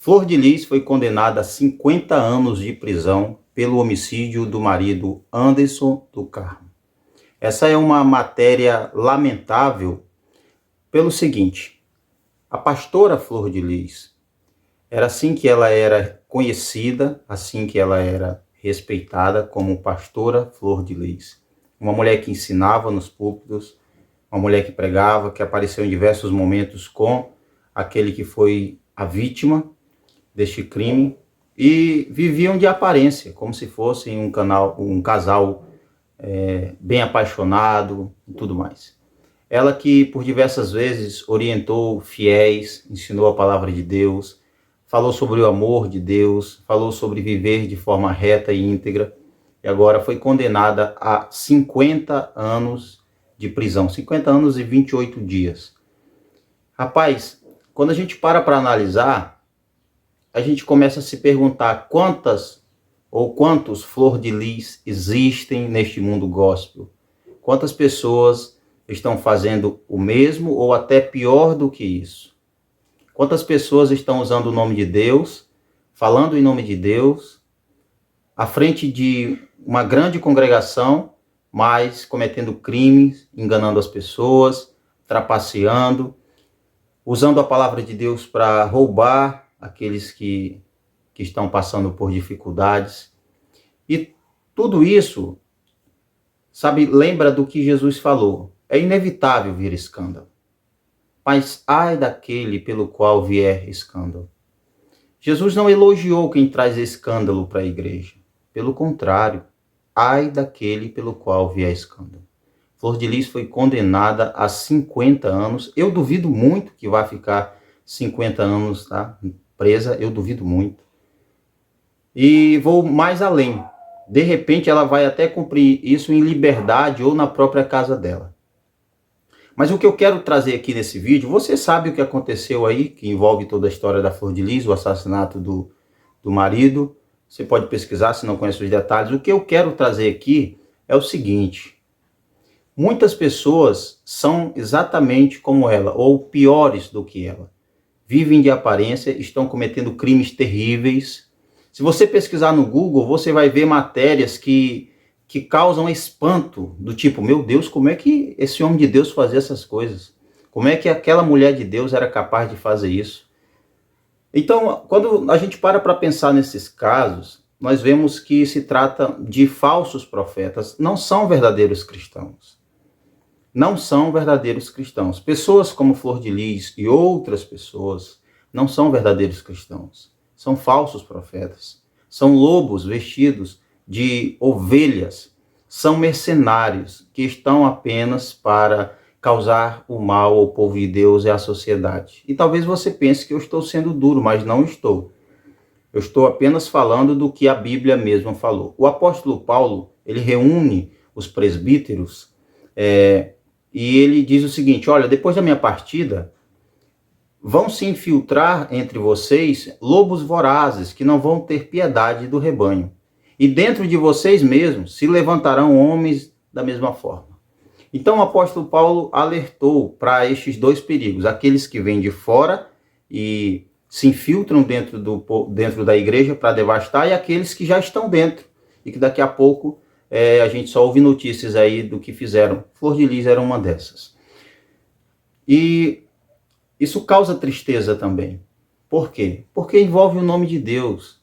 Flor de Lis foi condenada a 50 anos de prisão pelo homicídio do marido Anderson do Carmo. Essa é uma matéria lamentável pelo seguinte: a pastora Flor de Lis, era assim que ela era conhecida, assim que ela era respeitada, como pastora Flor de Lis. Uma mulher que ensinava nos púlpitos, uma mulher que pregava, que apareceu em diversos momentos com aquele que foi a vítima deste crime, e viviam de aparência, como se fossem um casal bem apaixonado e tudo mais. Ela que por diversas vezes orientou fiéis, ensinou a palavra de Deus, falou sobre o amor de Deus, falou sobre viver de forma reta e íntegra, e agora foi condenada a 50 anos de prisão, 50 anos e 28 dias. Rapaz, quando a gente para analisar, a gente começa a se perguntar quantos Flor de Lis existem neste mundo gospel. Quantas pessoas estão fazendo o mesmo ou até pior do que isso? Quantas pessoas estão usando o nome de Deus, falando em nome de Deus, à frente de uma grande congregação, mas cometendo crimes, enganando as pessoas, trapaceando, usando a palavra de Deus para roubar aqueles que estão passando por dificuldades. E tudo isso, sabe, lembra do que Jesus falou. É inevitável vir escândalo, mas ai daquele pelo qual vier escândalo. Jesus não elogiou quem traz escândalo para a igreja. Pelo contrário, ai daquele pelo qual vier escândalo. Flor de Lis foi condenada a 50 anos. Eu duvido muito que vá ficar 50 anos, tá, presa, eu duvido muito. E vou mais além. De repente ela vai até cumprir isso em liberdade ou na própria casa dela. Mas o que eu quero trazer aqui nesse vídeo, você sabe o que aconteceu aí, que envolve toda a história da Flor de Lis, o assassinato do marido. Você pode pesquisar se não conhece os detalhes. O que eu quero trazer aqui é o seguinte: muitas pessoas são exatamente como ela, ou piores do que ela. Vivem de aparência, estão cometendo crimes terríveis. Se você pesquisar no Google, você vai ver matérias que causam espanto, do tipo, meu Deus, como é que esse homem de Deus fazia essas coisas? Como é que aquela mulher de Deus era capaz de fazer isso? Então, quando a gente para pensar nesses casos, nós vemos que se trata de falsos profetas, não são verdadeiros cristãos. Não são verdadeiros cristãos. Pessoas como Flor de Lis e outras pessoas não são verdadeiros cristãos. São falsos profetas. São lobos vestidos de ovelhas. São mercenários que estão apenas para causar o mal ao povo de Deus e à sociedade. E talvez você pense que eu estou sendo duro, mas não estou. Eu estou apenas falando do que a Bíblia mesma falou. O apóstolo Paulo, ele reúne os presbíteros e ele diz o seguinte: olha, depois da minha partida, vão se infiltrar entre vocês lobos vorazes que não vão ter piedade do rebanho. E dentro de vocês mesmos se levantarão homens da mesma forma. Então o apóstolo Paulo alertou para estes dois perigos: aqueles que vêm de fora e se infiltram dentro da igreja para devastar, e aqueles que já estão dentro e que daqui a pouco a gente só ouve notícias aí do que fizeram. Flor de Lis era uma dessas. E isso causa tristeza também. Por quê? Porque envolve o nome de Deus.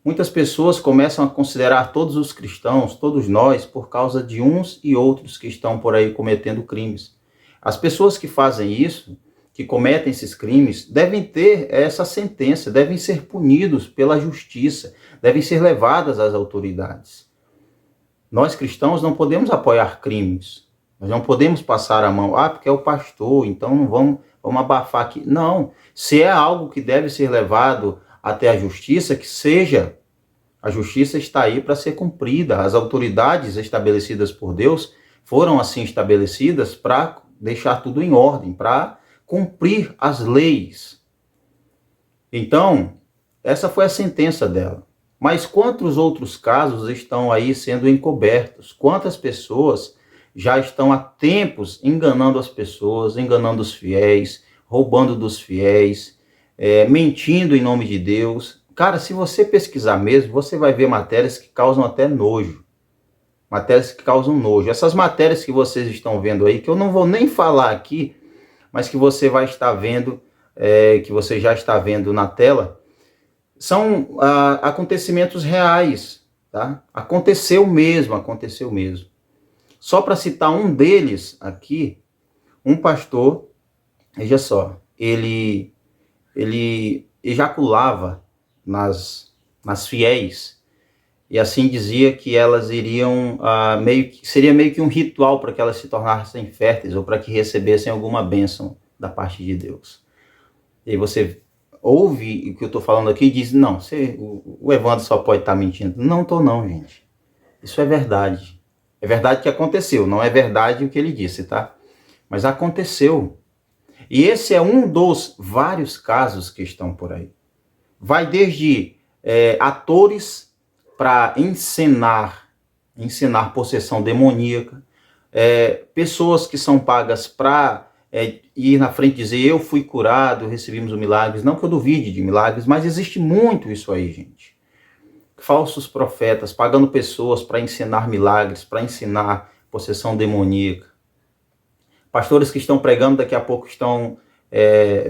Muitas pessoas começam a considerar todos os cristãos, todos nós, por causa de uns e outros que estão por aí cometendo crimes. As pessoas que fazem isso, que cometem esses crimes, devem ter essa sentença, devem ser punidos pela justiça, devem ser levadas às autoridades. Nós cristãos não podemos apoiar crimes. Nós não podemos passar a mão, porque é o pastor, então não vamos abafar aqui. Não, se é algo que deve ser levado até a justiça, que seja. A justiça está aí para ser cumprida. As autoridades estabelecidas por Deus foram assim estabelecidas para deixar tudo em ordem, para cumprir as leis. Então, essa foi a sentença dela. Mas quantos outros casos estão aí sendo encobertos? Quantas pessoas já estão há tempos enganando as pessoas, enganando os fiéis, roubando dos fiéis, mentindo em nome de Deus. Cara, se você pesquisar mesmo, você vai ver matérias que causam até nojo. Matérias que causam nojo. Essas matérias que vocês estão vendo aí, que eu não vou nem falar aqui, mas que você vai estar vendo, que você já está vendo na tela, são acontecimentos reais, tá? Aconteceu mesmo, aconteceu mesmo. Só para citar um deles aqui, um pastor, veja só, ele ejaculava nas fiéis, e assim dizia que elas iriam, seria meio que um ritual para que elas se tornassem férteis, ou para que recebessem alguma bênção da parte de Deus. E aí você ouve o que eu estou falando aqui e diz, não, o Evandro só pode estar mentindo. Não estou não, gente. Isso é verdade. É verdade que aconteceu, não é verdade o que ele disse, tá? Mas aconteceu. E esse é um dos vários casos que estão por aí. Vai desde atores para encenar possessão demoníaca, pessoas que são pagas para ir na frente e dizer, eu fui curado, recebimos os milagres. Não que eu duvide de milagres, mas existe muito isso aí, gente. Falsos profetas pagando pessoas para ensinar milagres, para ensinar possessão demoníaca. Pastores que estão pregando, daqui a pouco estão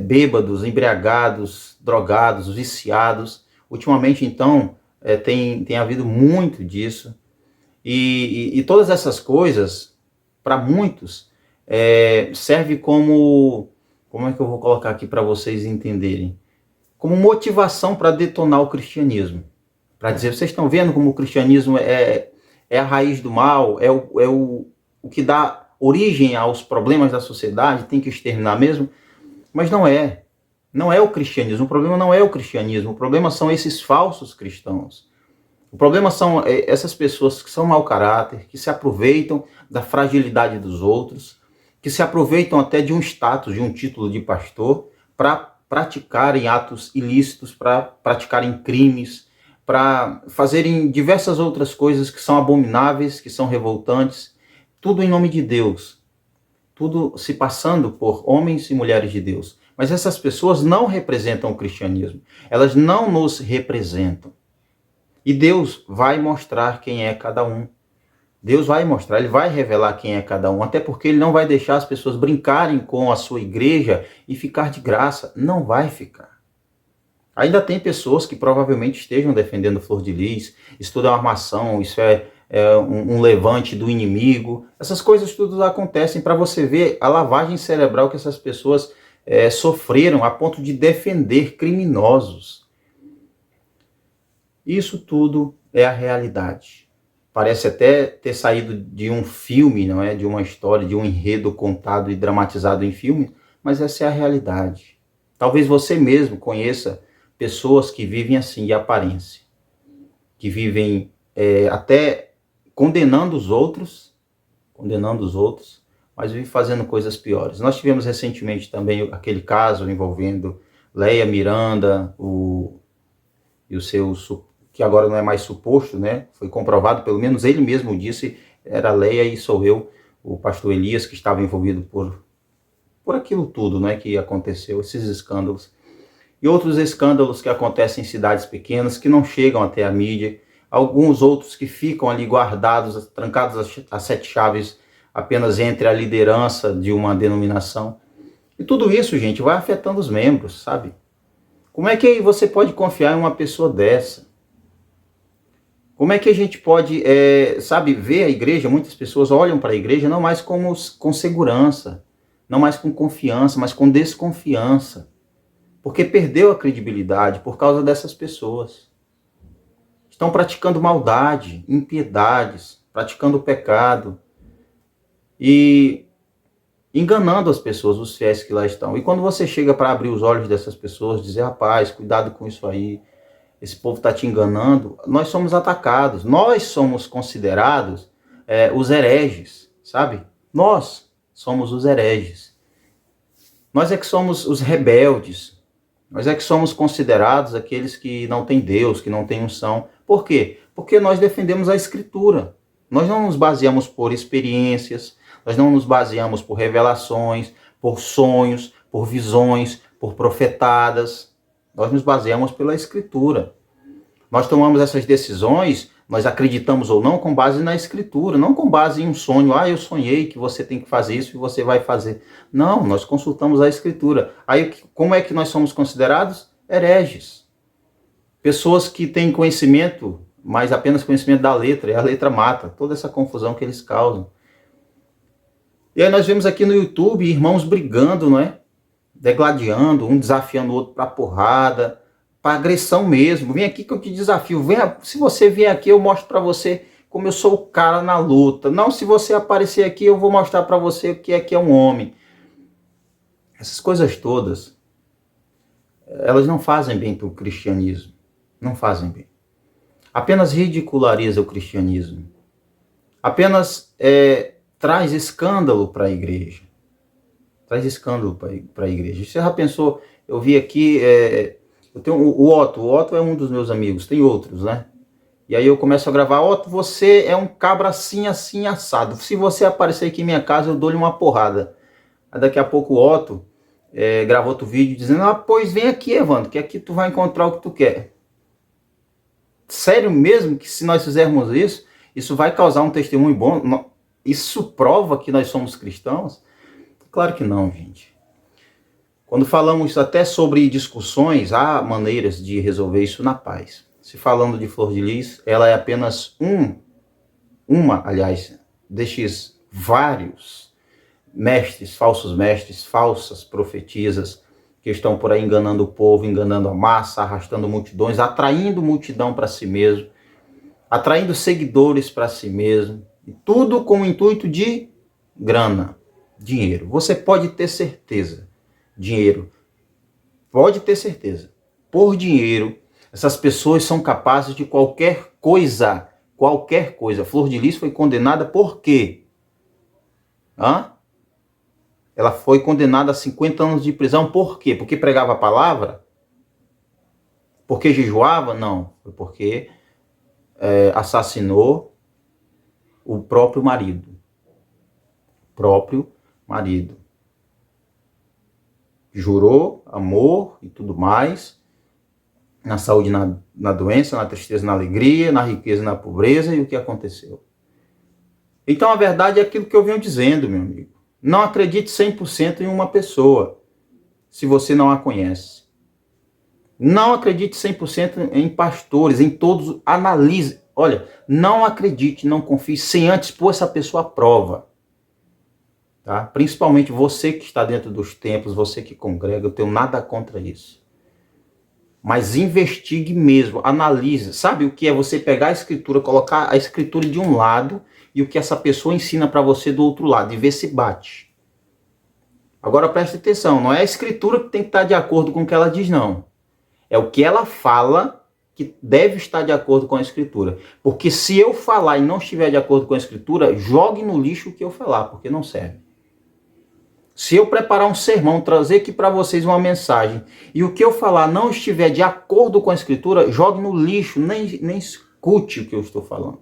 bêbados, embriagados, drogados, viciados. Ultimamente, então, tem havido muito disso. E todas essas coisas, para muitos, serve como é que eu vou colocar aqui para vocês entenderem? Como motivação para detonar o cristianismo. Para dizer, vocês estão vendo como o cristianismo é a raiz do mal, é o que dá origem aos problemas da sociedade, tem que exterminar mesmo? Mas não é. Não é o cristianismo. O problema não é o cristianismo. O problema são esses falsos cristãos. O problema são essas pessoas que são mau caráter, que se aproveitam da fragilidade dos outros, que se aproveitam até de um status, de um título de pastor, para praticarem atos ilícitos, para praticarem crimes, para fazerem diversas outras coisas que são abomináveis, que são revoltantes, tudo em nome de Deus, tudo se passando por homens e mulheres de Deus. Mas essas pessoas não representam o cristianismo, elas não nos representam. E Deus vai mostrar quem é cada um. Deus vai mostrar, Ele vai revelar quem é cada um, até porque Ele não vai deixar as pessoas brincarem com a sua igreja e ficar de graça. Não vai ficar. Ainda tem pessoas que provavelmente estejam defendendo Flor de Lis, estudam armação, isso é um levante do inimigo. Essas coisas tudo acontecem para você ver a lavagem cerebral que essas pessoas sofreram a ponto de defender criminosos. Isso tudo é a realidade. Parece até ter saído de um filme, não é? De uma história, de um enredo contado e dramatizado em filme, mas essa é a realidade. Talvez você mesmo conheça pessoas que vivem assim, de aparência, que vivem até condenando os outros, mas vivem fazendo coisas piores. Nós tivemos recentemente também aquele caso envolvendo Leia Miranda, e o seu, que agora não é mais suposto, né? Foi comprovado, pelo menos ele mesmo disse, era Leia e sou eu, o pastor Elias, que estava envolvido por aquilo tudo, né, que aconteceu, esses escândalos. E outros escândalos que acontecem em cidades pequenas, que não chegam até a mídia, alguns outros que ficam ali guardados, trancados a 7 chaves, apenas entre a liderança de uma denominação. E tudo isso, gente, vai afetando os membros, sabe? Como é que você pode confiar em uma pessoa dessa? Como é que a gente pode, ver a igreja? Muitas pessoas olham para a igreja não mais com segurança, não mais com confiança, mas com desconfiança. Porque perdeu a credibilidade por causa dessas pessoas. Estão praticando maldade, impiedades, praticando pecado e enganando as pessoas, os fiéis que lá estão. E quando você chega para abrir os olhos dessas pessoas, dizer, rapaz, cuidado com isso aí, esse povo está te enganando, nós somos atacados, nós somos considerados os hereges, sabe? Nós somos os hereges. Nós é que somos os rebeldes. Nós é que somos considerados aqueles que não têm Deus, que não têm unção. Por quê? Porque nós defendemos a Escritura. Nós não nos baseamos por experiências, nós não nos baseamos por revelações, por sonhos, por visões, por profetadas. Nós nos baseamos pela Escritura. Nós tomamos essas decisões, nós acreditamos ou não, com base na Escritura, não com base em um sonho. Ah, eu sonhei que você tem que fazer isso e você vai fazer. Não, nós consultamos a Escritura. Aí, como é que nós somos considerados? Hereges. Pessoas que têm conhecimento, mas apenas conhecimento da letra, e a letra mata. Toda essa confusão que eles causam. E aí nós vemos aqui no YouTube irmãos brigando, não é? Degladiando, um desafiando o outro para porrada, para agressão mesmo. Vem aqui que eu te desafio. Se você vier aqui, eu mostro para você como eu sou o cara na luta. Não, se você aparecer aqui, eu vou mostrar para você o que é um homem. Essas coisas todas, elas não fazem bem para o cristianismo. Não fazem bem. Apenas ridiculariza o cristianismo. Apenas traz escândalo para a igreja. Traz escândalo para a igreja. Você já pensou, eu vi aqui, eu tenho o Otto é um dos meus amigos, tem outros, né? E aí eu começo a gravar, Otto, você é um cabra assim, assim, assado. Se você aparecer aqui em minha casa, eu dou-lhe uma porrada. Aí daqui a pouco o Otto gravou outro vídeo dizendo, pois vem aqui, Evandro, que aqui tu vai encontrar o que tu quer. Sério mesmo que se nós fizermos isso, isso vai causar um testemunho bom? Isso prova que nós somos cristãos? Claro que não, gente. Quando falamos até sobre discussões, há maneiras de resolver isso na paz. Se falando de Flor de Lis, ela é apenas aliás, destes vários mestres, falsas profetisas, que estão por aí enganando o povo, enganando a massa, arrastando multidões, atraindo multidão para si mesmo, atraindo seguidores para si mesmo, e tudo com o intuito de grana, dinheiro. Você pode ter certeza, dinheiro, pode ter certeza, por dinheiro, essas pessoas são capazes de qualquer coisa, Flor de Lis foi condenada por quê? Ela foi condenada a 50 anos de prisão, por quê? Porque pregava a palavra? Porque jejuava? Não, foi porque assassinou o próprio marido. Jurou amor e tudo mais, na saúde, na doença, na tristeza, na alegria, na riqueza, na pobreza, e o que aconteceu? Então a verdade é aquilo que eu venho dizendo, meu amigo. Não acredite 100% em uma pessoa, se você não a conhece. Não acredite 100% em pastores, em todos, analise. Olha, não acredite, não confie, sem antes pôr essa pessoa à prova. Tá? Principalmente você que está dentro dos templos, você que congrega, eu tenho nada contra isso. Mas investigue mesmo, analise. Sabe o que é você pegar a escritura, colocar a escritura de um lado e o que essa pessoa ensina para você do outro lado, e ver se bate. Agora preste atenção, não é a escritura que tem que estar de acordo com o que ela diz, não. É o que ela fala que deve estar de acordo com a escritura. Porque se eu falar e não estiver de acordo com a escritura, jogue no lixo o que eu falar, porque não serve. Se eu preparar um sermão, trazer aqui para vocês uma mensagem, e o que eu falar não estiver de acordo com a escritura, jogue no lixo, nem escute o que eu estou falando.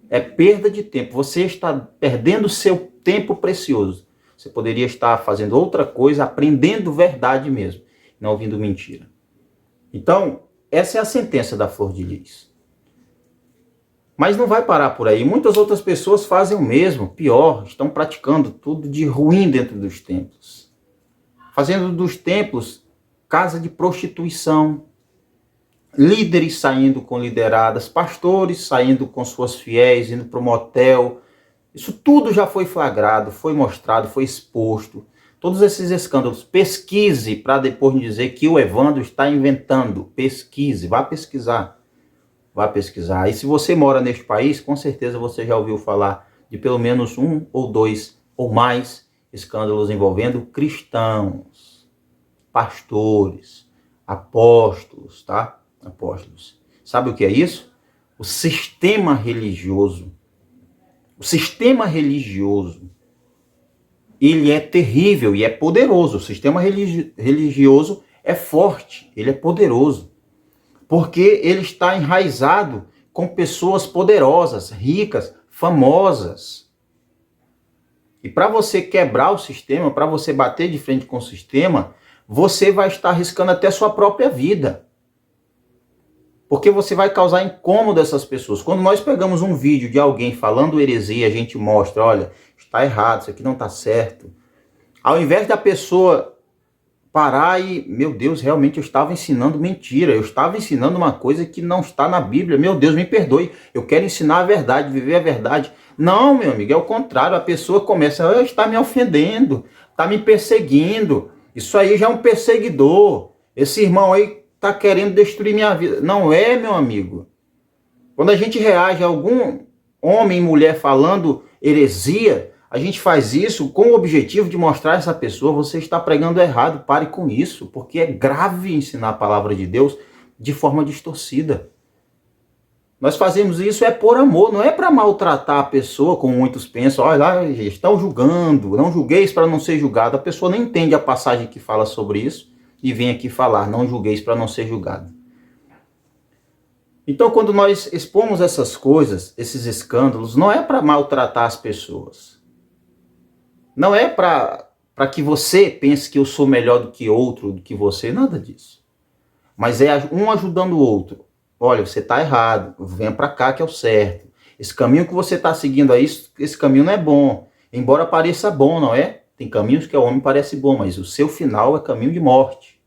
É perda de tempo. Você está perdendo seu tempo precioso. Você poderia estar fazendo outra coisa, aprendendo verdade mesmo, não ouvindo mentira. Então, essa é a sentença da Flor de Lis. Mas não vai parar por aí. Muitas outras pessoas fazem o mesmo, pior, estão praticando tudo de ruim dentro dos templos. Fazendo dos templos casa de prostituição, líderes saindo com lideradas, pastores saindo com suas fiéis, indo para o motel. Isso tudo já foi flagrado, foi mostrado, foi exposto. Todos esses escândalos, pesquise para depois dizer que o Evandro está inventando. Pesquise, vá pesquisar. Vá pesquisar. E se você mora neste país, com certeza você já ouviu falar de pelo menos um ou dois ou mais escândalos envolvendo cristãos, pastores, apóstolos, tá? Apóstolos. Sabe o que é isso? O sistema religioso. O sistema religioso, ele é terrível e é poderoso. O sistema religioso é forte, ele é poderoso. Porque ele está enraizado com pessoas poderosas, ricas, famosas. E para você quebrar o sistema, para você bater de frente com o sistema, você vai estar arriscando até sua própria vida. Porque você vai causar incômodo a essas pessoas. Quando nós pegamos um vídeo de alguém falando heresia, a gente mostra, olha, está errado, isso aqui não está certo. Ao invés da pessoa parar e, meu Deus, realmente eu estava ensinando mentira, eu estava ensinando uma coisa que não está na Bíblia, meu Deus, me perdoe, eu quero ensinar a verdade, viver a verdade. Não, meu amigo, é o contrário, a pessoa começa, está me ofendendo, está me perseguindo, isso aí já é um perseguidor, esse irmão aí está querendo destruir minha vida. Não é, meu amigo. Quando a gente reage a algum homem e mulher falando heresia, a gente faz isso com o objetivo de mostrar a essa pessoa, você está pregando errado, pare com isso, porque é grave ensinar a palavra de Deus de forma distorcida. Nós fazemos isso por amor, não é para maltratar a pessoa, como muitos pensam, olha lá, estão julgando, não julgueis para não ser julgado. A pessoa nem entende a passagem que fala sobre isso e vem aqui falar, não julgueis para não ser julgado. Então, quando nós expomos essas coisas, esses escândalos, não é para maltratar as pessoas. Não é para que você pense que eu sou melhor do que outro, do que você, nada disso. Mas é um ajudando o outro. Olha, você está errado, venha para cá que é o certo. Esse caminho que você está seguindo aí, esse caminho não é bom. Embora pareça bom, não é? Tem caminhos que ao homem parece bom, mas o seu final é caminho de morte.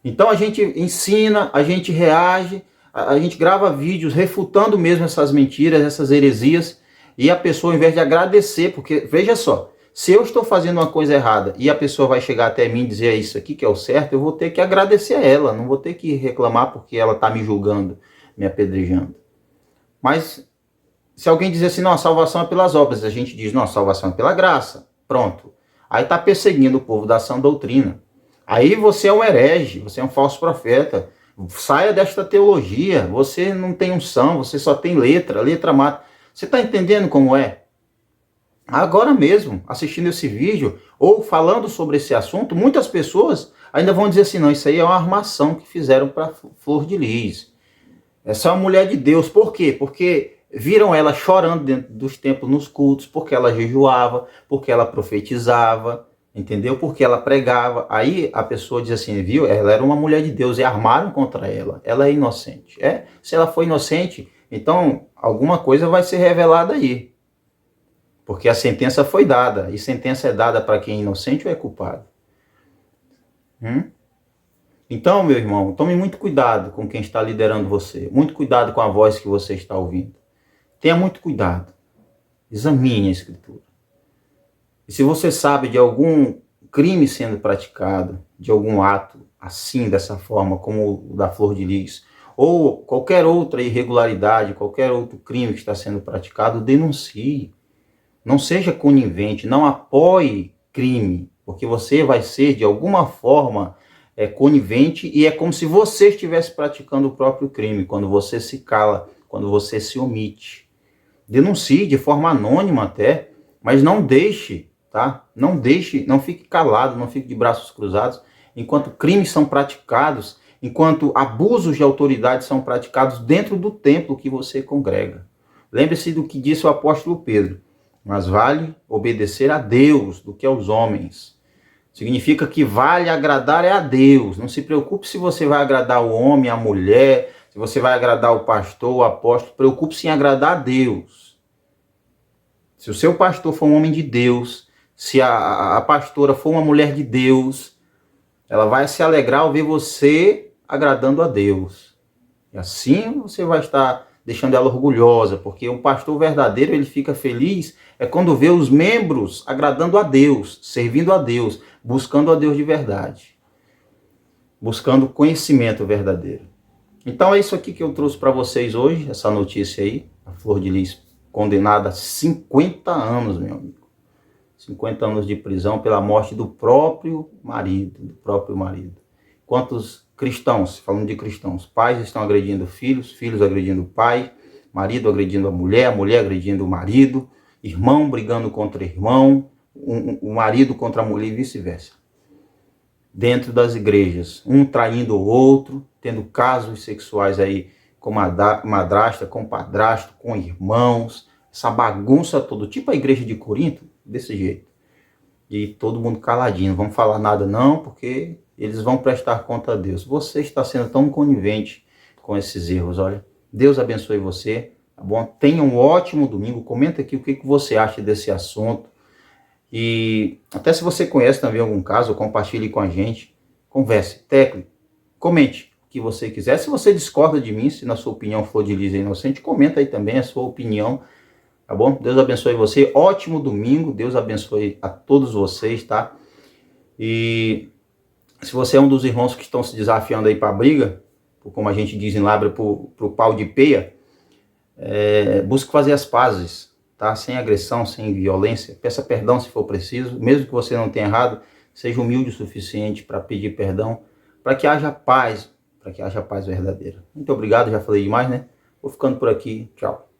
Então a gente ensina, a gente reage, a gente grava vídeos refutando mesmo essas mentiras, essas heresias, e a pessoa, ao invés de agradecer, porque, veja só, se eu estou fazendo uma coisa errada e a pessoa vai chegar até mim e dizer isso aqui que é o certo, eu vou ter que agradecer a ela, não vou ter que reclamar porque ela está me julgando, me apedrejando. Mas se alguém dizer assim, não, a salvação é pelas obras, a gente diz, não, a salvação é pela graça, pronto. Aí está perseguindo o povo da sã doutrina. Aí você é um herege, você é um falso profeta, saia desta teologia, você não tem unção, você só tem letra, letra mata. Você está entendendo como é? Agora mesmo, assistindo esse vídeo, ou falando sobre esse assunto, muitas pessoas ainda vão dizer assim, não, isso aí é uma armação que fizeram para Flor de Lis. Essa é uma mulher de Deus. Por quê? Porque viram ela chorando dentro dos templos nos cultos, porque ela jejuava, porque ela profetizava, entendeu? Porque ela pregava. Aí a pessoa diz assim, viu? Ela era uma mulher de Deus e armaram contra ela. Ela é inocente. Se ela for inocente, então alguma coisa vai ser revelada aí. Porque a sentença foi dada. E sentença é dada para quem é inocente ou é culpado? Então, meu irmão, tome muito cuidado com quem está liderando você. Muito cuidado com a voz que você está ouvindo. Tenha muito cuidado. Examine a Escritura. E se você sabe de algum crime sendo praticado, de algum ato assim, dessa forma, como o da Flor de Lis, ou qualquer outra irregularidade, qualquer outro crime que está sendo praticado, denuncie. Não seja conivente, não apoie crime, porque você vai ser, de alguma forma, conivente e é como se você estivesse praticando o próprio crime, quando você se cala, quando você se omite. Denuncie de forma anônima até, mas não deixe, tá? Não deixe, não fique calado, não fique de braços cruzados, enquanto crimes são praticados, enquanto abusos de autoridade são praticados dentro do templo que você congrega. Lembre-se do que disse o apóstolo Pedro. Mas vale obedecer a Deus do que aos homens. Significa que vale agradar a Deus. Não se preocupe se você vai agradar o homem, a mulher, se você vai agradar o pastor, o apóstolo. Preocupe-se em agradar a Deus. Se o seu pastor for um homem de Deus, se a pastora for uma mulher de Deus, ela vai se alegrar ao ver você agradando a Deus. E assim você vai estar deixando ela orgulhosa, porque um pastor verdadeiro, ele fica feliz quando vê os membros agradando a Deus, servindo a Deus, buscando a Deus de verdade, buscando conhecimento verdadeiro. Então é isso aqui que eu trouxe para vocês hoje, essa notícia aí, a Flor de Lis condenada a 50 anos, meu amigo. 50 anos de prisão pela morte do próprio marido, Quantos cristãos, falando de cristãos, pais estão agredindo filhos, filhos agredindo o pai, marido agredindo a mulher agredindo o marido, irmão brigando contra irmão, o marido contra a mulher e vice-versa. Dentro das igrejas, um traindo o outro, tendo casos sexuais aí com madrasta, com padrasto, com irmãos, essa bagunça toda, tipo a igreja de Corinto, desse jeito. e todo mundo caladinho, não vamos falar nada não, porque eles vão prestar conta a Deus. Você está sendo tão conivente com esses erros, olha. Deus abençoe você, tá bom? Tenha um ótimo domingo, comenta aqui o que você acha desse assunto. E até se você conhece também algum caso, compartilhe com a gente, converse, tecle, comente o que você quiser. Se você discorda de mim, se na sua opinião for de lisa inocente, comenta aí também a sua opinião. Tá bom? Deus abençoe você. Ótimo domingo. Deus abençoe a todos vocês, tá? E se você é um dos irmãos que estão se desafiando aí para a briga, como a gente diz em Lábrea, pro pau de peia, busque fazer as pazes, tá? Sem agressão, sem violência. Peça perdão se for preciso. Mesmo que você não tenha errado, seja humilde o suficiente para pedir perdão, para que haja paz verdadeira. Muito obrigado, já falei demais, né? Vou ficando por aqui. Tchau.